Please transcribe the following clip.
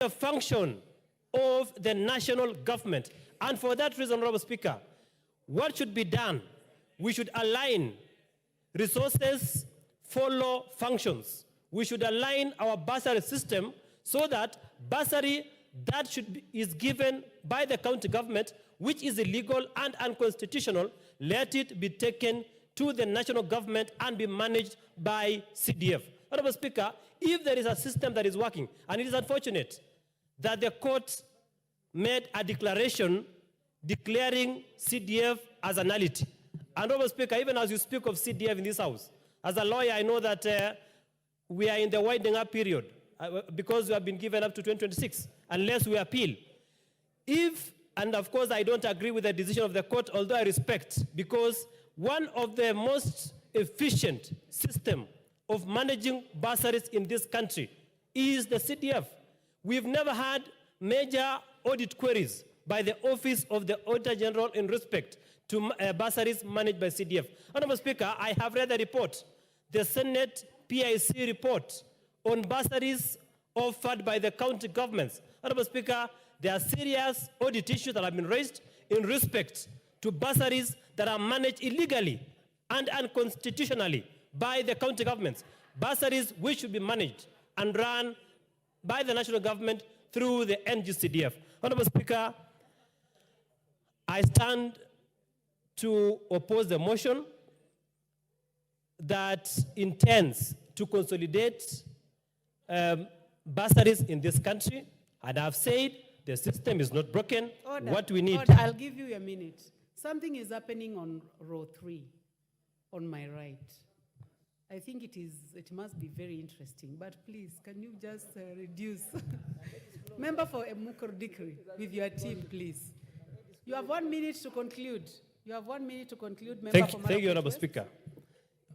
the function of the national government. And for that reason, Honorable Speaker, what should be done? We should align resources, follow functions. We should align our bursary system so that bursary that is given by the county government, which is illegal and unconstitutional, let it be taken to the national government and be managed by CDF. Honorable Speaker, if there is a system that is working, and it is unfortunate that the court made a declaration declaring CDF as a nullity. And Honorable Speaker, even as you speak of CDF in this House, as a lawyer, I know that we are in the winding up period because we have been given up to 2026, unless we appeal. And of course, I don't agree with the decision of the court, although I respect, because one of the most efficient system of managing bursaries in this country is the CDF. We've never had major audit queries by the Office of the Auditor General in respect to bursaries managed by CDF. Honorable Speaker, I have read the report, the Senate PIC report on bursaries offered by the county governments. Honorable Speaker, there are serious audit issues that have been raised in respect to bursaries that are managed illegally and unconstitutionally by the county governments. Bursaries which should be managed and run by the national government through the NGCDF. Honorable Speaker, I stand to oppose the motion that intends to consolidate bursaries in this country. And I've said the system is not broken. Order. What we need... Order. I'll give you a minute. Something is happening on row 3, on my right. I think it must be very interesting, but please, can you just reduce? Member for Emukordikri, with your team, please. You have 1 minute to conclude. You have 1 minute to conclude. Thank you, Honorable Speaker.